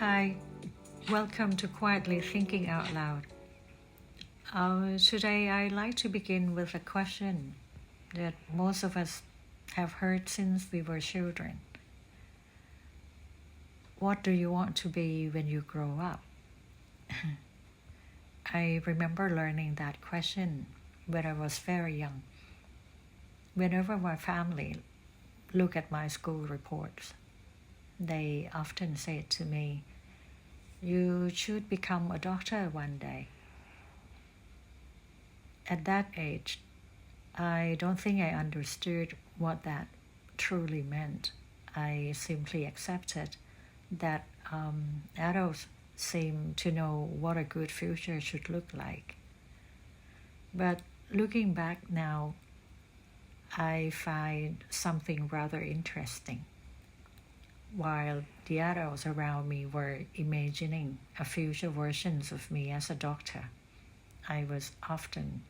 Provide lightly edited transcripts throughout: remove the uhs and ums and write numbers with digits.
Hi, welcome to Quietly Thinking Out Loud. Today I'd like to begin with a question that most of us have heard since we were children. What do you want to be when you grow up? I remember learning that question when I was very young. Whenever my family look at my school reports, they often say to me, "You should become a doctor one day." At that age, I don't think I understood what that truly meant. I simply accepted that adults seem to know what a good future should look like. But looking back now, I find something rather interesting. While the adults around me were imagining a future versions of me as a doctor, I was often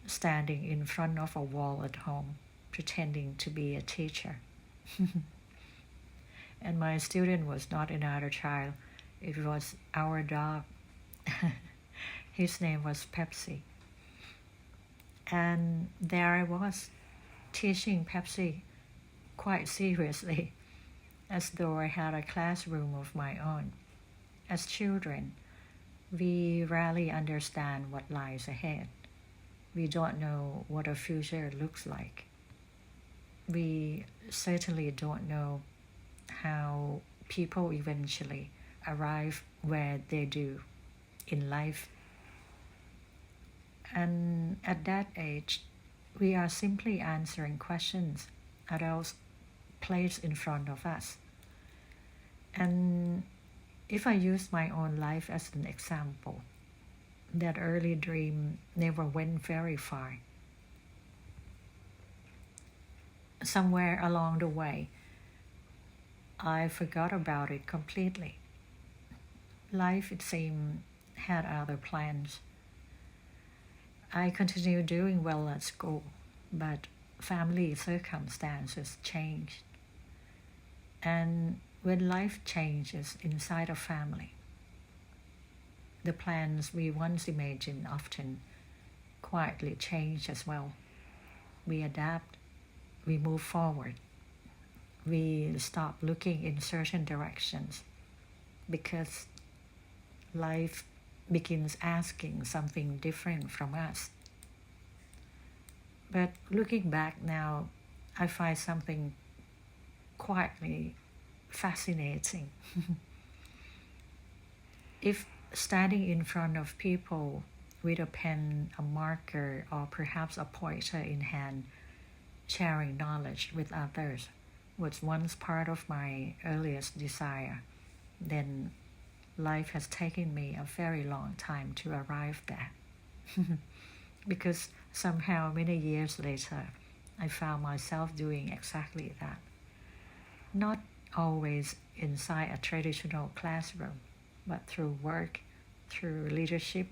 standing in front of a wall at home, pretending to be a teacher. And my student was not another child, it was our dog. His name was Pepsi. And there I was, teaching Pepsi quite seriously, as though I had a classroom of my own. As children, we rarely understand what lies ahead. We don't know what a future looks like. We certainly don't know how people eventually arrive where they do in life. And at that age, we are simply answering questions adults place in front of us. And if I use my own life as an example, that early dream never went very far. Somewhere along the way, I forgot about it completely. Life, it seemed, had other plans. I continued doing well at school, but family circumstances changed. And when life changes inside a family, the plans we once imagined often quietly change as well. We adapt, we move forward, we stop looking in certain directions because life begins asking something different from us. But looking back now, I find something quietly fascinating. If standing in front of people with a pen, a marker, or perhaps a pointer in hand, sharing knowledge with others was once part of my earliest desire, then life has taken me a very long time to arrive there. Because somehow many years later, I found myself doing exactly that. Not always inside a traditional classroom, but through work, through leadership,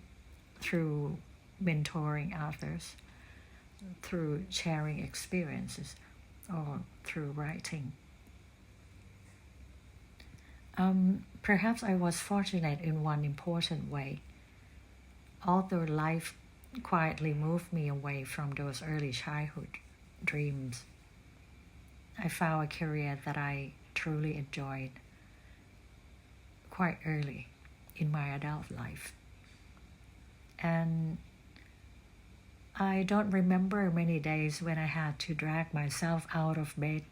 through mentoring others, through sharing experiences, or through writing. Perhaps I was fortunate in one important way. Although life quietly moved me away from those early childhood dreams, I found a career that I truly enjoyed quite early in my adult life. And I don't remember many days when I had to drag myself out of bed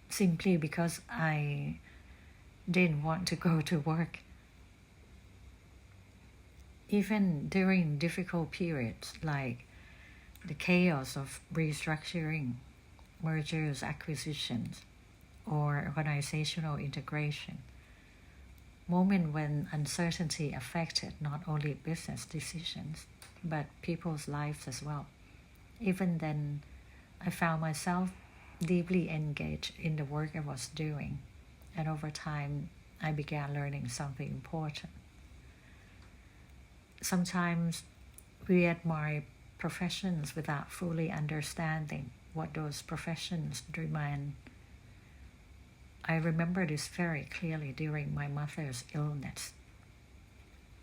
simply because I didn't want to go to work. Even during difficult periods like the chaos of restructuring, mergers, acquisitions, or organizational integration, moment when uncertainty affected not only business decisions, but people's lives as well. Even then, I found myself deeply engaged in the work I was doing, and over time, I began learning something important. Sometimes we admire professions without fully understanding what those professions demand. I remember this very clearly during my mother's illness.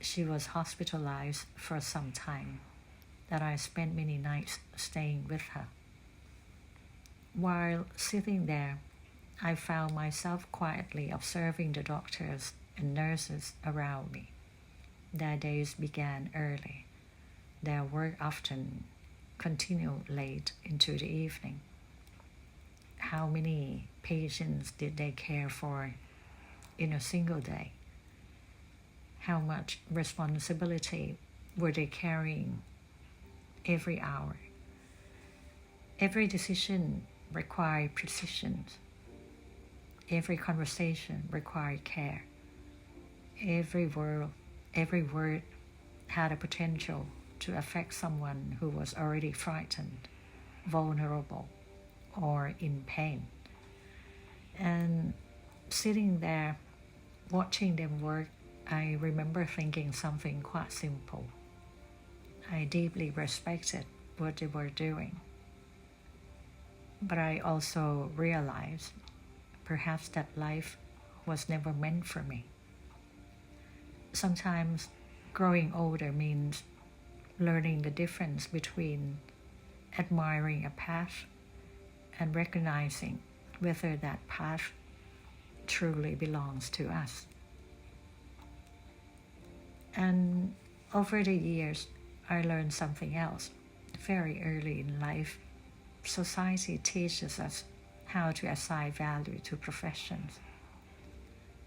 She was hospitalized for some time, that I spent many nights staying with her. While sitting there, I found myself quietly observing the doctors and nurses around me. Their days began early. Their work often continued late into the evening. How many patients did they care for in a single day? How much responsibility were they carrying every hour? Every decision required precision. Every conversation required care. Every word had a potential to affect someone who was already frightened, vulnerable, or in pain. And sitting there, watching them work, I remember thinking something quite simple. I deeply respected what they were doing. But I also realized perhaps that life was never meant for me. Sometimes growing older means learning the difference between admiring a path and recognizing whether that path truly belongs to us. And over the years, I learned something else. Very early in life, society teaches us how to assign value to professions.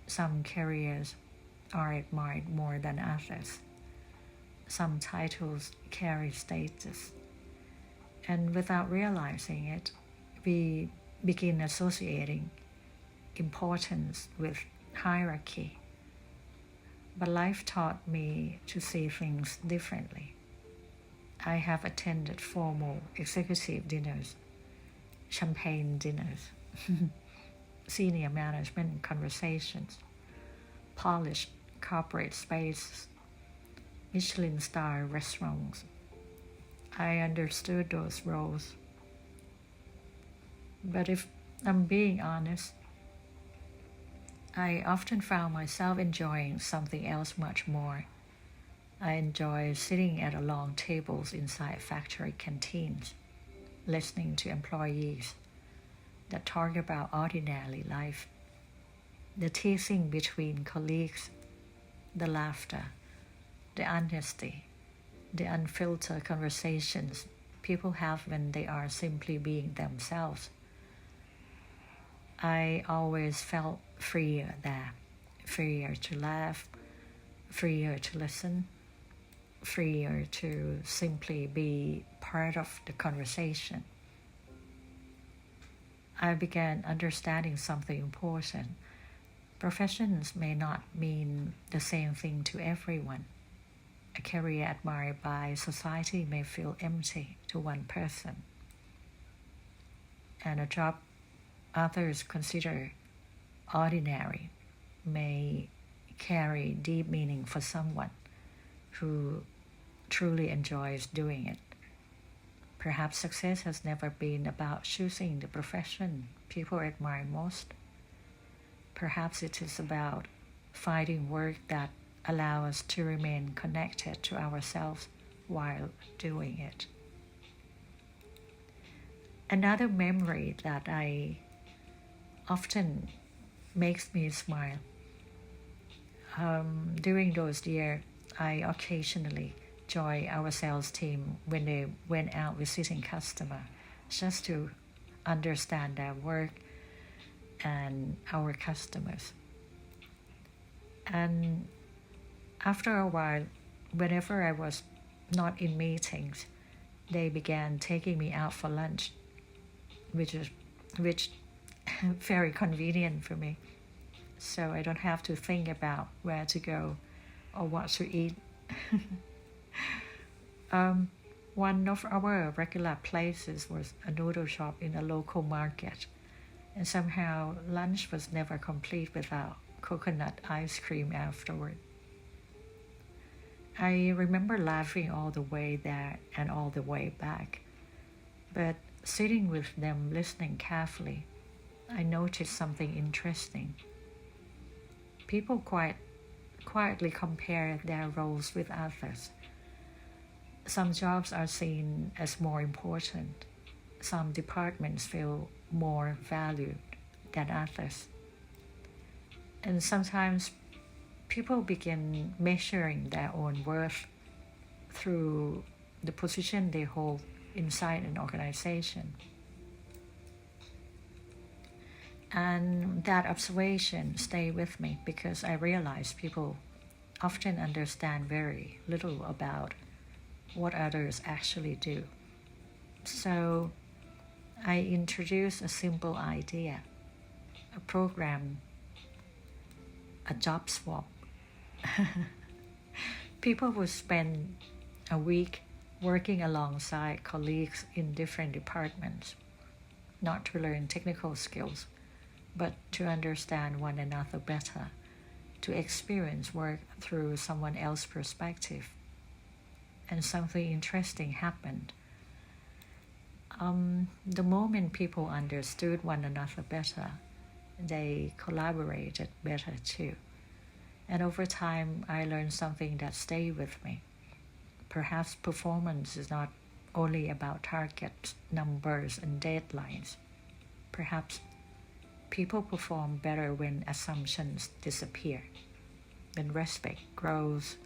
Some careers are admired more than others. Some titles carry status. And without realizing it, we begin associating importance with hierarchy. But life taught me to see things differently. I have attended formal executive dinners, champagne dinners, senior management conversations, polished corporate spaces, Michelin-star restaurants. I understood those roles. But if I'm being honest, I often found myself enjoying something else much more. I enjoy sitting at long tables inside factory canteens, listening to employees that talk about ordinary life, the teasing between colleagues, the laughter, the honesty, the unfiltered conversations people have when they are simply being themselves. I always felt freer there, freer to laugh, freer to listen, freer to simply be part of the conversation. I began understanding something important. Professions may not mean the same thing to everyone. A career admired by society may feel empty to one person, and a job others consider ordinary may carry deep meaning for someone who truly enjoys doing it. Perhaps success has never been about choosing the profession people admire most. Perhaps it is about finding work that allows us to remain connected to ourselves while doing it. Another memory that I often makes me smile. During those years, I occasionally joined our sales team when they went out visiting customers, just to understand their work and our customers. And after a while, whenever I was not in meetings, they began taking me out for lunch, which very convenient for me. So I don't have to think about where to go or what to eat. One of our regular places was a noodle shop in a local market, and somehow lunch was never complete without coconut ice cream afterward. I remember laughing all the way there and all the way back, but sitting with them listening carefully, I noticed something interesting. People quietly compare their roles with others. Some jobs are seen as more important. Some departments feel more valued than others. And sometimes people begin measuring their own worth through the position they hold inside an organization. And that observation stayed with me because I realized people often understand very little about what others actually do. So I introduced a simple idea, a program, a job swap. People would spend a week working alongside colleagues in different departments, not to learn technical skills, but to understand one another better, to experience work through someone else's perspective. And something interesting happened. The moment people understood one another better, they collaborated better too. And over time, I learned something that stayed with me. Perhaps performance is not only about targets, numbers, and deadlines. Perhaps people perform better when assumptions disappear, when respect grows,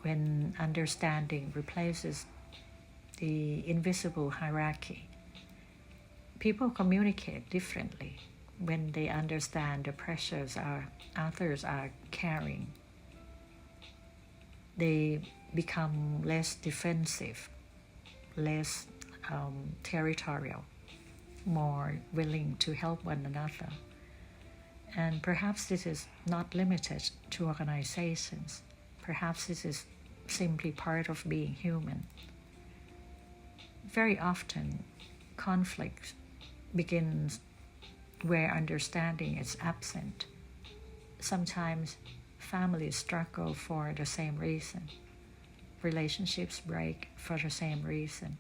when understanding replaces the invisible hierarchy. People communicate differently when they understand the pressures others are carrying. They become less defensive, less territorial, more willing to help one another. And perhaps this is not limited to organizations. Perhaps this is simply part of being human. Very often, conflict begins where understanding is absent. Sometimes families struggle for the same reason. Relationships break for the same reason.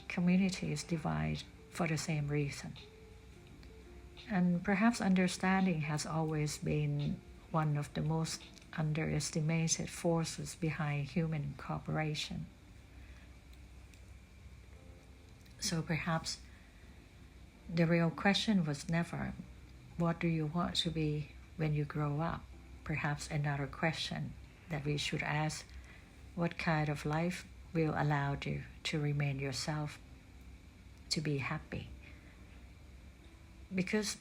Communities divide for the same reason. And perhaps understanding has always been one of the most underestimated forces behind human cooperation. So perhaps the real question was never, what do you want to be when you grow up? Perhaps another question that we should ask, what kind of life will allow you to remain yourself, to be happy? Because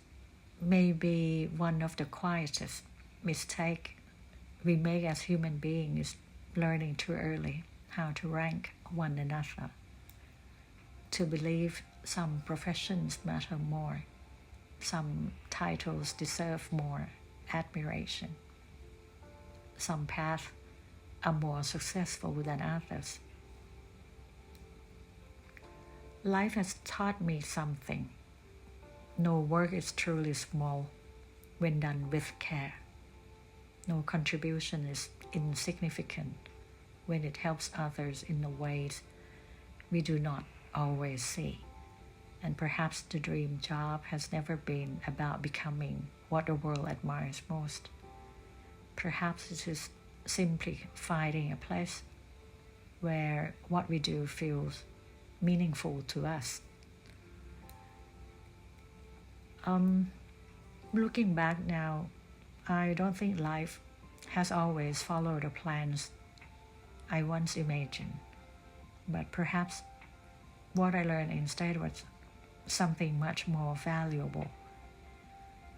maybe one of the quietest mistakes we make as human beings is learning too early how to rank one another, to believe some professions matter more, some titles deserve more admiration, some paths are more successful than others. Life has taught me something. No work is truly small when done with care. No contribution is insignificant when it helps others in the ways we do not always see. And perhaps the dream job has never been about becoming what the world admires most. Perhaps it is simply finding a place where what we do feels meaningful to us. Looking back now, I don't think life has always followed the plans I once imagined, but perhaps what I learned instead was something much more valuable.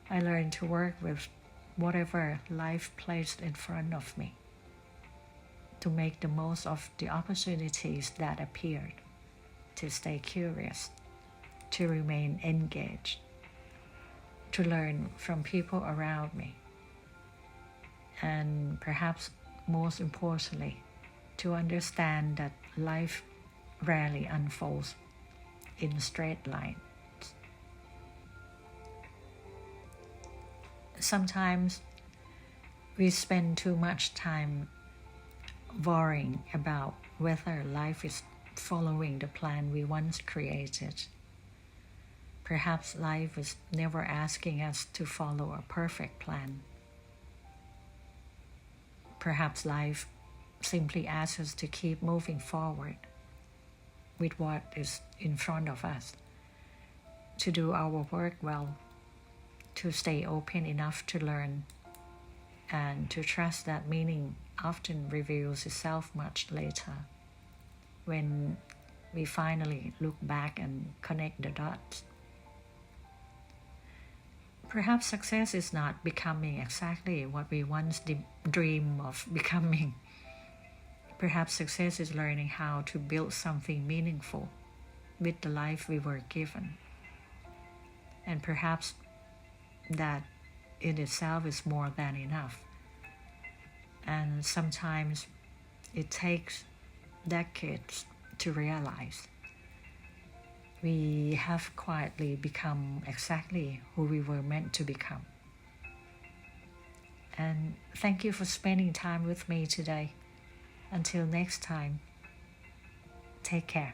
I learned to work with whatever life placed in front of me, to make the most of the opportunities that appeared, to stay curious, to remain engaged, to learn from people around me, and perhaps most importantly, to understand that life rarely unfolds in straight lines. Sometimes we spend too much time worrying about whether life is following the plan we once created. Perhaps life is never asking us to follow a perfect plan. Perhaps life simply asks us to keep moving forward with what is in front of us, to do our work well, to stay open enough to learn, and to trust that meaning often reveals itself much later, when we finally look back and connect the dots. Perhaps success is not becoming exactly what we once dreamed of becoming. Perhaps success is learning how to build something meaningful with the life we were given. And perhaps that in itself is more than enough. And sometimes it takes decades to realize we have quietly become exactly who we were meant to become. And thank you for spending time with me today. Until next time, take care.